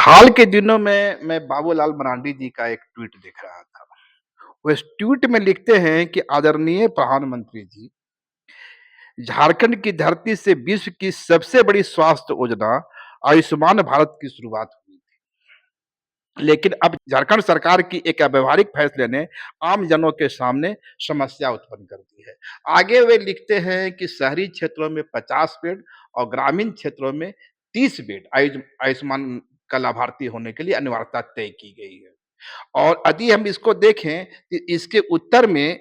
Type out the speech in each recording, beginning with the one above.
हाल के दिनों में मैं बाबूलाल मरांडी जी का एक ट्वीट देख रहा था। वो इस ट्वीट में लिखते हैं कि आदरणीय प्रधानमंत्री जी, झारखंड की धरती से विश्व की सबसे बड़ी स्वास्थ्य योजना आयुष्मान भारत की शुरुआत हुई थी। लेकिन अब झारखंड सरकार की एक अव्यवहारिक फैसले ने आम जनों के सामने समस्या उत्पन्न कर दी है। आगे वे लिखते हैं कि शहरी क्षेत्रों में 50 बेड और ग्रामीण क्षेत्रों में 30 बेड आयुष्मान का लाभार्थी होने के लिए अनिवार्यता तय की गई है। और यदि हम इसको देखें कि इसके उत्तर में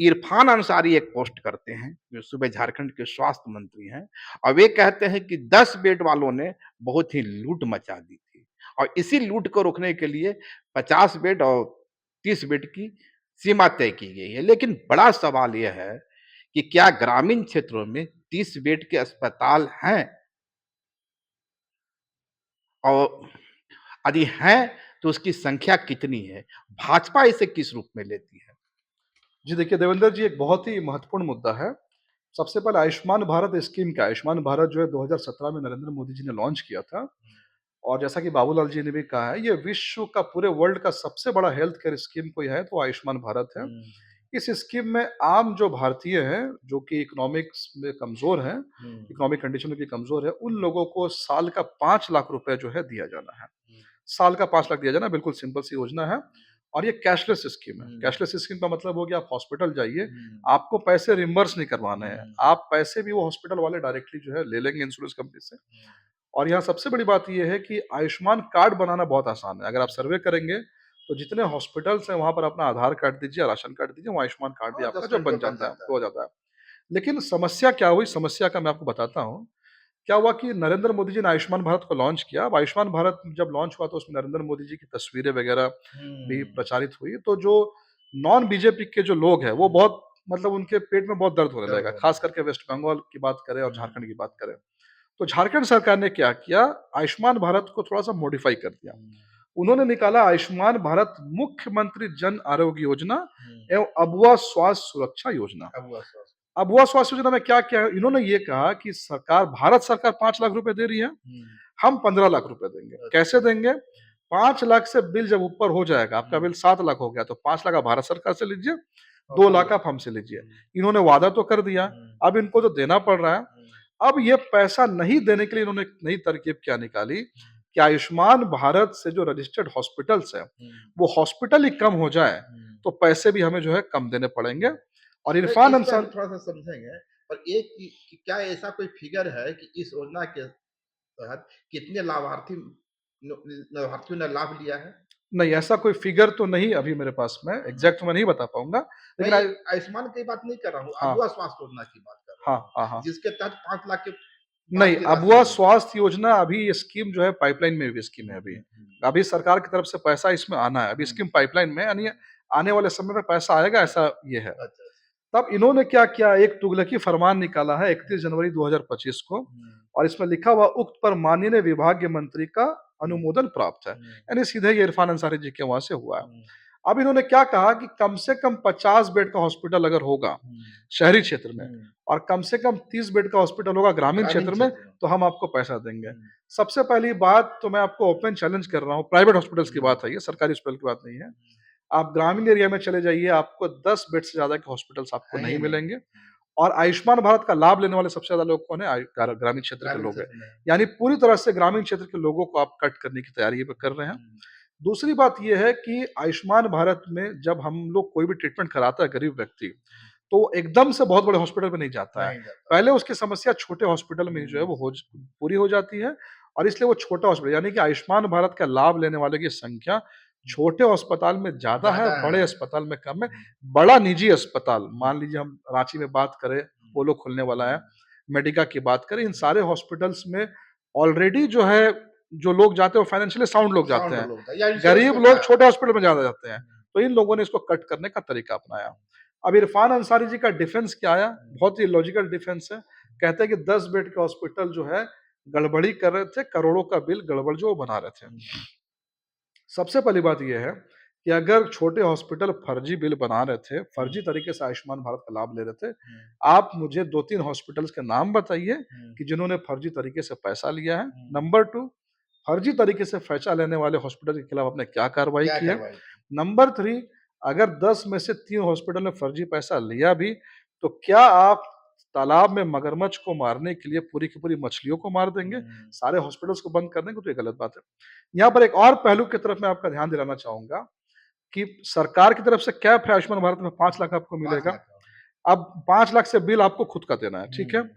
इरफान अंसारी एक पोस्ट करते हैं, जो सुबह झारखंड के स्वास्थ्य मंत्री हैं, और वे कहते हैं कि 10 बेड वालों ने बहुत ही लूट मचा दी थी और इसी लूट को रोकने के लिए 50 बेड और 30 बेड की सीमा तय की गई है। लेकिन बड़ा सवाल यह है कि क्या ग्रामीण क्षेत्रों में 30 बेड के अस्पताल हैं? और यदि हैं, तो उसकी संख्या कितनी है? भाजपा इसे किस रूप में लेती है? जी देखिए देवेंद्र जी, एक बहुत ही महत्वपूर्ण मुद्दा है। सबसे पहले आयुष्मान भारत स्कीम क्या है? आयुष्मान भारत जो है 2017 में नरेंद्र मोदी जी ने लॉन्च किया था और जैसा कि बाबूलाल जी ने भी कहा है, ये विश्व का पूरे वर्ल्ड का सबसे बड़ा हेल्थ केयर स्कीम कोई है तो आयुष्मान भारत है। हुँ, इस स्कीम में आम जो भारतीय हैं, जो कि इकोनॉमिक्स में कमज़ोर हैं, हुँ, इकोनॉमिक कंडीशन में भी कमज़ोर है, उन लोगों को साल का 5 लाख रुपए जो है दिया जाना है। हुँ, साल का 5 लाख दिया जाना, बिल्कुल सिंपल सी योजना है और ये कैशलेस स्कीम है। हुँ, कैशलेस स्कीम का मतलब हो गया आप हॉस्पिटल जाइए, हुँ, आपको पैसे रिम्बर्स नहीं करवाने हैं। हुँ, आप पैसे भी वो हॉस्पिटल वाले डायरेक्टली जो है ले लेंगे इंश्योरेंस कंपनी से। और यहाँ सबसे बड़ी बात ये है कि आयुष्मान कार्ड बनाना बहुत आसान है। अगर आप सर्वे करेंगे, तो जितने हॉस्पिटल्स हैं वहाँ पर अपना आधार कार्ड दीजिए, राशन कार्ड दीजिए, वो आयुष्मान कार्ड भी और आपका 10 जो मिनट बन में बन जाता है, जाता हो है। जाता है। लेकिन समस्या क्या हुई? समस्या का मैं आपको बताता हूँ। क्या हुआ कि नरेंद्र मोदी जी ने आयुष्मान भारत को लॉन्च किया। अब आयुष्मान भारत जब लॉन्च हुआ तो उसमें नरेंद्र मोदी जी की तस्वीरें वगैरह भी हुँ, प्रचारित हुई। तो जो नॉन बीजेपी के जो लोग हैं, वो बहुत मतलब उनके पेट में बहुत दर्द होने दर्द लगा। होने खास लगा। करके वेस्ट बंगाल की बात करें और हुँ, झारखंड की बात करें। तो झारखंड सरकार ने क्या किया, आयुष्मान भारत को थोड़ा-सा मॉडिफाई कर दिया। हुँ, उन्होंने निकाला आयुष्मान भारत मुख्यमंत्री जन आरोग्य योजना हुँ, एवं अबुआ स्वास्थ्य सुरक्षा योजना। अब हुआ स्वास्थ्य। अबुआ स्वास्थ्य योजना में क्या किया है? इन्होंने ये कहा कि सरकार भारत सरकार 5 लाख रुपए दे रही है, हुँ, हम 15 लाख रुपए देंगे। कैसे अच्छा। देंगे? 5 लाख से बिल जब ऊपर हो जाएगा, आपका हुँ, बिल 7 लाख हो गया, तो 5 लाख आप भारत सरकार से लीजिए, और 2 5 लाख लाख। आप हमसे लीजिए। हुँ, इन्होंने वादा तो कर दिया, हुँ, अब इनको तो देना पड़ रहा है। हुँ, अब ये पैसा नहीं देने के लिए इन्होंने एक नई तरकीब क्या निकाली हुँ, कि आयुष्मान भारत से जो रजिस्टर्ड हॉस्पिटल्स हैं, हुँ, वो हॉस्पिटल ही कम हो जाए, हुँ। तो पैसे भी हमें जो है कम देने पड़ेंगे। और नहीं, इरफान इस पे हम अंसार थोड़ा-सा समझेंगे, पर एक कि क्या ऐसा कोई फिगर है कि इस योजना के तहत कितने लाभार्थियों ने लाभ लिया है? नहीं, ऐसा कोई फिगर तो नहीं अभी मेरे पास में, हुँ। एग्ज़ैक्ट मैं नहीं बता पाऊँगा। मैं लेकिन ये आयुष्मान की बात नहीं कर रहा हूँ, हाँ, अबुआ स्वास्थ्य योजना की बात कर रहा हाँ, हूँ, हाँ, हाँ। जिसके तहत 5 लाख के नहीं, बाद की राशि अबुआ मिली। स्वास्थ्य योजना अभी ये स्कीम जो है पाइपलाइन में भी स्कीम है हुँ, अभी। हुँ, हुँ, अभी सरकार की तरफ से पैसा इसमें आना है, अभी हुँ, स्कीम पाइपलाइन में है, यानी आने वाले समय में पैसा आएगा ऐसा ये है। अच्छा, अच्छा। तब इन्होंने क्या किया, एक तुगलकी फरमान निकाला है 31 जनवरी 2025 को हुँ, और इसमें लिखा हुआ उक्त पर माननीय विभागीय मंत्री का हुँ, अनुमोदन प्राप्त है। हुँ, यानी सीधे ये इरफान अंसारी जी के वहाँ से हुआ है। हुँ, अब इन्होंने क्या कहा कि कम से कम 50 बेड का हॉस्पिटल अगर होगा, हुँ, शहरी क्षेत्र में हुँ, और कम से कम 30 बेड का हॉस्पिटल होगा ग्रामीण ग्रामीण क्षेत्र में, क्षेत्र में। तो हम आपको पैसा देंगे। हुँ, सबसे पहली बात तो मैं आपको ओपन चैलेंज कर रहा हूँ, प्राइवेट हॉस्पिटल्स की हुँ, बात है ये, सरकारी हॉस्पिटल की बात नहीं है। हुँ, आप ग्रामीण एरिया में चले जाइए, आपको 10 बेड से ज़्यादा के हॉस्पिटल्स आपको है नहीं ही नहीं। मिलेंगे हुँ, और आयुष्मान भारत का लाभ लेने वाले सबसे ज़्यादा लोग कौन है? ग्रामीण क्षेत्र के ग्रामीण लोग हैं। क्षेत्र में है। यानी पूरी तरह से ग्रामीण क्षेत्र के लोगों को आप कट करने की तैयारी पे कर रहे हैं। हुँ, दूसरी बात ये है कि आयुष्मान भारत में जब हम लोग कोई भी ट्रीटमेंट कराता है गरीब व्यक्ति, तो वो एकदम से बहुत बड़े हॉस्पिटल में नहीं जाता है। नहीं जाता। पहले उसकी समस्या छोटे हॉस्पिटल में ही जो है हुँ, वो पूरी हो जाती है और इसलिए वो छोटा हॉस्पिटल यानी कि आयुष्मान भारत का लाभ लेने वाले की संख्या छोटे अस्पताल में ज़्यादा है, ज़्यादा बड़े है। अस्पताल में कम है। हुँ, बड़ा निजी अस्पताल, हुँ, मान लीजिए हम रांची में बात करें, हुँ, अपोलो खुलने वाला है, हुँ, मेडिका की बात करें, इन हुँ। सारे हॉस्पिटल्स में ऑलरेडी जो है, जो लोग जाते हैं वो फाइनेंशियली साउंड लोग जाते साउंड हैं। लोग था या इंश्योरेंस गरीब होता लोग है। छोटे हॉस्पिटल में ज़्यादा जाते हैं। हुँ, तो इन लोगों ने इसको कट करने का तरीका अपनाया। अब इरफान अंसारी जी का डिफेंस क्या आया? हुँ, बहुत ही लॉजिकल डिफेंस है। कहते हैं कि 10 बेड के हॉस्पिटल जो है गड़बड़ी कर रहे थे, करोड़ों का बिल गड़बड़ जो वो बना रहे थे। हुँ, सबसे पहली बात ये है कि अगर छोटे हॉस्पिटल फर्जी बिल बना रहे थे, हुँ, फर्जी तरीके से आयुष्मान भारत का लाभ ले रहे थे, हुँ, आप मुझे 2-3 हॉस्पिटल्स के नाम बताइए हुँ, कि जिन्होंने फर्जी तरीके से पैसा लिया है। हुँ, नंबर 2, फर्जी तरीके से पैसा लेने वाले हॉस्पिटल के खिलाफ आपने क्या कार्रवाई क्या की है? कार्रवाई? नंबर 3, अगर 10 में से 3 हॉस्पिटल ने फर्जी पैसा लिया भी, तो क्या आप तालाब में मगरमच्छ को मारने के लिए पूरी की पूरी मछलियों को मार देंगे? सारे हॉस्पिटल्स को बंद कर देंगे? तो ये गलत बात है। यहाँ पर एक और पहलू की तरफ मैं आपका ध्यान दिलाना चाहूँगा कि सरकार की तरफ से कैप है आयुष्मान भारत में 5 लाख आपको 5 मिलेगा। लाख का। अब 5 लाख से बिल आपको खुद का देना है, ठीक है? हुँ,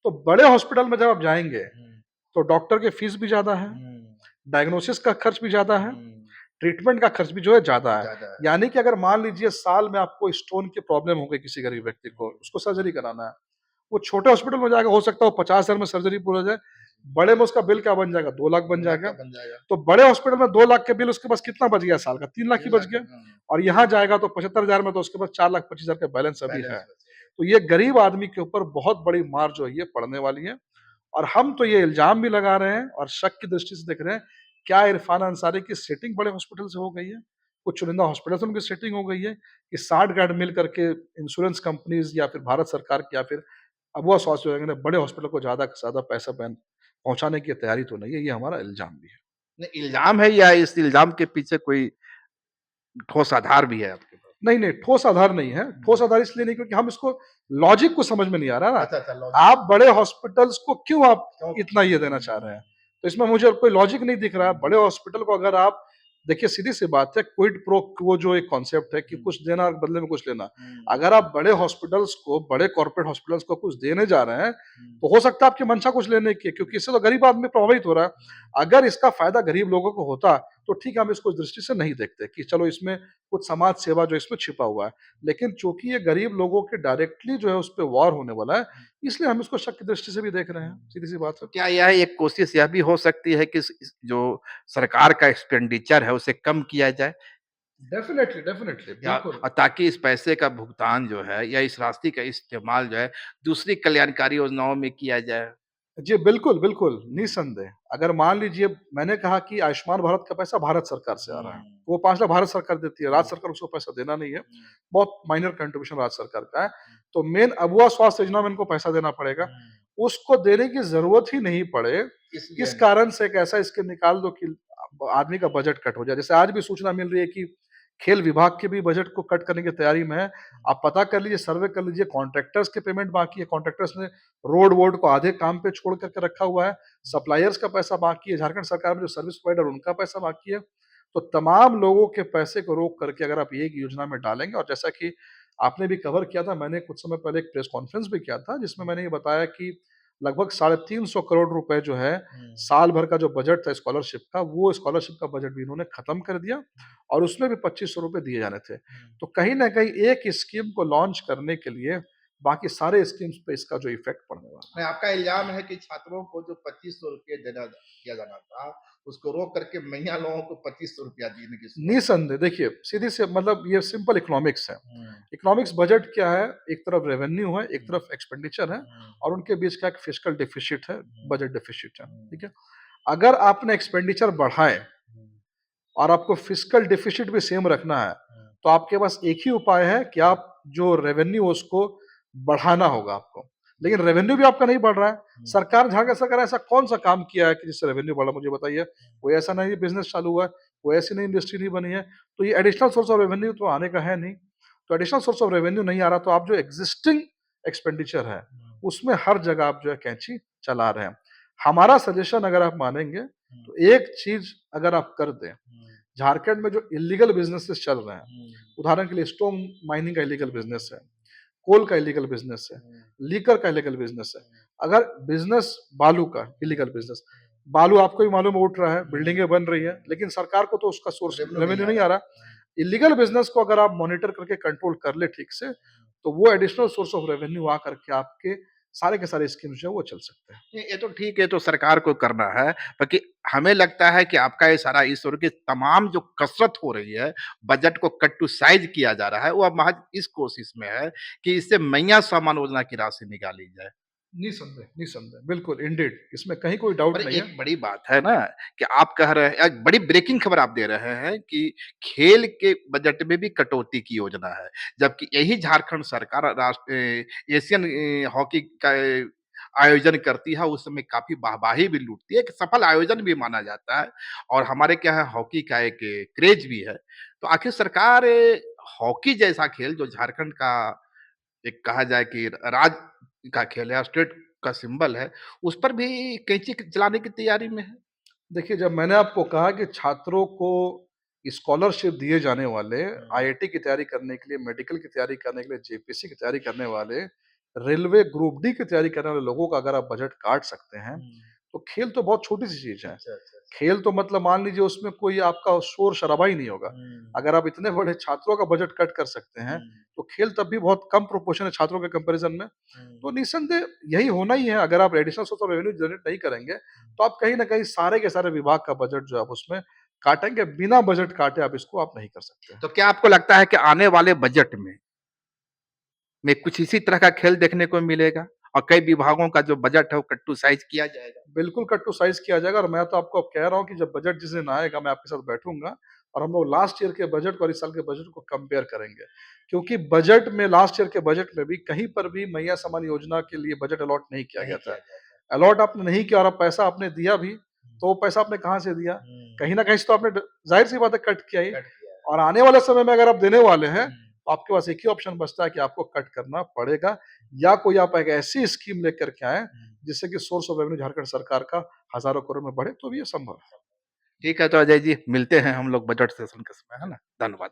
तो बड़े हॉस्पिटल में जब आप जाएँगे, हुँ, तो डॉक्टर की फीस भी ज़्यादा है, हुँ, डायग्नोसिस का खर्च भी ज़्यादा है, हुँ, ट्रीटमेंट का खर्च भी जो है ज़्यादा है। ज़्यादा है। यानी कि अगर मान लीजिए साल में आपको स्टोन की प्रॉब्लम हो गई किसी गरीब व्यक्ति को, उसको सर्जरी कराना है। वो छोटे हॉस्पिटल में जाएगा, हो सकता है वो 50,000 में सर्जरी पूरा हो जाए, बड़े में उसका बिल क्या बन जाएगा? 2 लाख बन 2 लाख का जाएगा। बन जाएगा। तो बड़े हॉस्पिटल में 2 लाख के बिल उसके पास कितना बच गया साल का? 3 लाख ही 3 बच लाख गया। का। हाँ, और यहाँ जाएगा तो 75,000 में तो उसके पास 4,25,000 का बैलेंस अभी है। बैलेंस बचेगा। तो ये गरीब आदमी के ऊपर बहुत बड़ी मार जो है ये पड़ने वाली है। और हम तो ये इल्ज़ाम भी लगा रहे हैं और शक की दृष्टि से देख रहे हैं, क्या इरफान अंसारी की सेटिंग बड़े हॉस्पिटल से हो गई है? कुछ चुनिंदा हॉस्पिटल से उनकी सेटिंग हो गई है कि 60 गार्ड मिल करके इंश्योरेंस कंपनीज़ या फिर भारत सरकार की या फिर अबुआ स्वास्थ्य विभाग ने बड़े हॉस्पिटल को ज़्यादा से ज़्यादा पैसा पहुँचाने की तैयारी तो नहीं है, ये हमारा इल्ज़ाम भी है। नहीं, इल्ज़ाम है या इस इल्ज़ाम के पीछे कोई ठोस आधार भी है आपके पास? नहीं, नहीं, ठोस आधार नहीं है। ठोस आधार इसलिए नहीं क्योंकि हम इसको लॉजिक को समझ में नहीं आ रहा ना। अच्छा, अच्छा लॉजिक आप बड़े हॉस्पिटल्स को क्यों आप क्यों? इतना ये देना चाह रहे हैं? तो इसमें मुझे कोई लॉजिक नहीं दिख रहा है। बड़े हॉस्पिटल को अगर आप देखिए सीधी-सी बात है, क्विड प्रो क्वो जो एक कॉन्सेप्ट है कि कुछ देना और बदले में कुछ लेना। हुँ, अगर आप बड़े हॉस्पिटल्स को, बड़े कॉर्पोरेट हॉस्पिटल्स को कुछ देने जा रहे हैं, हुँ, तो हो सकता है आपकी मंशा कुछ लेने की है क्योंकि इससे तो गरीब आदमी प्रभावित हो रहा है। अगर इसका फ़ायदा गरीब लोगों को होता, तो ठीक है, हम इसको इस दृष्टि से नहीं देखते कि चलो इसमें कुछ समाज सेवा जो इसमें छिपा हुआ है। लेकिन चूँकि ये गरीब लोगों के डायरेक्टली जो है उस पे वार होने वाला है, इसलिए हम इसको शक की दृष्टि से भी देख रहे हैं, सीधी-सी बात है। तो क्या यह एक कोशिश यह भी हो सकती है कि इस जो सरकार का एक्सपेंडिचर है उसे कम किया जाए? डेफ़िनेटली, डेफ़िनेटली, या बिल्कुल। ताकि इस पैसे का भुगतान जो है या इस राशि का इस्तेमाल जो है दूसरी कल्याणकारी योजनाओं में किया जाए? जी, बिल्कुल, बिल्कुल, निस्संदेह। अगर मान लीजिए मैंने कहा कि आयुष्मान भारत का पैसा भारत सरकार से आ रहा है। हुँ, वो 5 लाख भारत सरकार देती है, राज्य हुँ, सरकार को उसको पैसा देना नहीं है। हुँ, बहुत माइनर कंट्रीब्यूशन राज्य सरकार का है। तो मेन अबुआ स्वास्थ्य योजना में इनको पैसा देना पड़ेगा। हुँ, उसको देने की ज़रूरत ही नहीं पड़े, इसलिए इस नहीं। कारण से एक ऐसा स्कीम निकाल दो कि आदमी का बजट कट हो जाए। जैसे आज भी सूचना मिल रही है कि खेल विभाग के भी बजट को कट करने की तैयारी में है। आप पता कर लीजिए, सर्वे कर लीजिए, कॉन्ट्रैक्टर्स के पेमेंट बाकी है। कॉन्ट्रैक्टर्स ने रोड-वोड को आधे काम पे छोड़ कर के रखा हुआ है। सप्लायर्स का पैसा बाकी है, झारखंड सरकार में जो सर्विस प्रोवाइडर उनका पैसा बाकी है। तो तमाम लोगों के पैसे को रोक करके अगर आप एक योजना में डालेंगे और जैसा कि आपने भी कवर किया था, मैंने कुछ समय पहले एक प्रेस कॉन्फ्रेंस भी किया था, जिसमें मैंने ये बताया कि लगभग 350 करोड़ रुपए जो है, हुँ, साल भर का जो बजट था स्कॉलरशिप का, वो स्कॉलरशिप का बजट भी इन्होंने खत्म कर दिया और उसमें भी 2500 रुपए दिए जाने थे। हुँ। तो कहीं न कहीं एक स्कीम को लॉन्च करने के लिए बाकी सारे स्कीम्स पे इसका जो इफ़ेक्ट पड़ने वाला है। नहीं, आपका इल्ज़ाम है कि छात्रों को जो ₹2500 देना दिया जाना था, उसको रोक करके महिला लोगों को ₹2500 देने की शुरुआत। निसंदेह देखिए, सीधी से मतलब ये सिंपल इकोनॉमिक्स है। हुँ, इकोनॉमिक्स बजट क्या है? एक तरफ रेवेन्यू है, एक हुँ, तरफ एक्सपेंडिचर है हुँ, और उनके बीच का एक फिस्कल डेफिसिट है, हुँ, बजट डेफिसिट है, हुँ, ठीक है? अगर आपने एक्सपेंडिचर बढ़ाए हुँ, और आपको फिस्कल डेफिसिट भी सेम रखना है, हुँ, तो आपके पास एक ही उपाय है कि आप जो रेवेन्यू है उसको बढ़ाना होगा आपको। लेकिन रेवेन्यू भी आपका नहीं बढ़ रहा है। हुँ, सरकार झारखंड सरकार ऐसा कौन-सा काम किया है कि जिससे रेवेन्यू बढ़ा मुझे बताइए? कोई ऐसा नहीं बिज़नेस चालू हुआ है, कोई ऐसी नई इंडस्ट्री नहीं बनी है, तो ये एडिशनल सोर्स ऑफ रेवेन्यू तो आने का है नहीं। तो एडिशनल सोर्स ऑफ रेवेन्यू नहीं आ रहा तो आप जो एक्जिस्टिंग एक्सपेंडिचर है, हुँ, उसमें हर जगह आप जो है कैंची चला रहे हैं। हमारा सजेशन अगर आप मानेंगे, हुँ, तो एक चीज़ अगर आप कर दें, हुँ, झारखंड में जो इल्लीगल बिज़नेसेस चल रहे हैं, हुँ, उदाहरण के लिए स्टोन माइनिंग का इल्लीगल बिज़नेस है, कोल का इल्लीगल बिज़नेस है, हुँ, लीकर का इल्लीगल बिज़नेस है। हुँ, अगर बिज़नेस बालू का इल्लीगल बिज़नेस, बालू आपको भी मालूम है उठ रहा है, हुँ, बिल्डिंगें बन रही हैं, लेकिन सरकार को तो उसका सोर्स रेवेन्यू नहीं रेवेन्यू आ नहीं रहा। आ रहा। इल्लीगल बिज़नेस को अगर आप मॉनिटर करके कंट्रोल कर लें ठीक से, तो वो एडिशनल सोर्स ऑफ रेवेन्यू आ करके आपके सारे के सारे स्कीम्स जो है वो चल सकते हैं। नहीं, ये तो ठीक है, ये तो सरकार को करना है, बाकी हमें लगता है कि आपका ये सारा इस ओर की तमाम जो कसरत हो रही है, बजट को कट टू साइज़ किया जा रहा है, वो अब महज़ इस कोशिश में है कि इससे मैया सम्मान योजना की राशि निकाली जाए। निसंदेह, निसंदेह, बिल्कुल इंडीड इसमें कहीं कोई और डाउट नहीं है। एक बड़ी बात है ना कि आप कह रहे हैं एक बड़ी ब्रेकिंग खबर आप दे रहे हैं कि खेल के बजट में भी कटौती की योजना है। जबकि यही झारखंड सरकार एशियन हॉकी का आयोजन करती है, उस समय काफ़ी वाहवाही भी लूटती है, एक सफल आयोजन भी माना जाता है और हमारे क्या है हॉकी का एक क्रेज़ भी है। तो आखिर सरकार हॉकी जैसा खेल जो झारखंड का एक कहा जाए कि राज्य का खेल है, स्टेट का सिंबल है, उस पर भी कैंची चलाने की तैयारी में है। देखिए, जब मैंने आपको कहा कि छात्रों को स्कॉलरशिप दिए जाने वाले, हुँ, आईआईटी की तैयारी करने के लिए, मेडिकल की तैयारी करने के लिए, जेपीएससी की तैयारी करने वाले, रेलवे ग्रुप डी की तैयारी करने वाले लोगों का अगर आप बजट काट सकते हैं, हुँ। तो खेल तो बहुत छोटी-सी चीज़ है। अच्छा, अच्छा, अच्छा। खेल तो मतलब मान लीजिए उसमें कोई आपका शोर-शराबा ही नहीं होगा। हुँ, अगर आप इतने बड़े छात्रों का बजट कट कर सकते हैं, हुँ, तो खेल तब भी बहुत कम प्रोपोर्शन है छात्रों के कंपैरिज़न में। तो हुँ। निस्संदेह यही होना ही है, अगर आप additional source of revenue generate नहीं करेंगे, तो आप कहीं न कहीं सारे के सारे विभाग का बजट जो है आप उसमें काटेंगे, बिना बजट काटे आप इसको आप नहीं कर सकते। तो क्या आपको लगता है कि आने वाले बजट में कुछ इसी तरह का खेल देखने को मिलेगा और कई विभागों का जो बजट है वो कट्टू साइज़ किया जाएगा? बिल्कुल कट टू साइज़ किया जाएगा और मैं तो आपको अब कह रहा हूँ कि जब बजट जिस दिन आएगा, मैं आपके साथ बैठूँगा और हम लोग लास्ट ईयर के बजट को और इस साल के बजट को कंपेयर करेंगे। क्योंकि बजट में लास्ट ईयर के बजट में भी कहीं पर भी मैया समान योजना के लिए बजट अलॉट नहीं किया नहीं गया किया था। जाता। अलॉट आपने नहीं किया और अब पैसा आपने दिया भी, हुँ, तो वो पैसा आपने कहाँ से दिया? हुँ। कहीं न कहीं से तो आपने ड ज़ाहिर-सी बात है कट किया ही कट किया है। और आने वाले समय में अगर आप देने वाले हैं, हुँ, तो आपके पास एक ही ऑप्शन बचता है कि आपको कट करना पड़ेगा या कोई आप एक ऐसी स्कीम लेकर के आएँ, हुँ। जिससे कि सोर्स ऑफ रेवेन्यू झारखंड सरकार का हज़ारों करोड़ में बढ़े, तो भी ये संभव है। ठीक है तो अजय जी मिलते हैं हम लोग बजट सेशन के समय, है ना? धन्यवाद।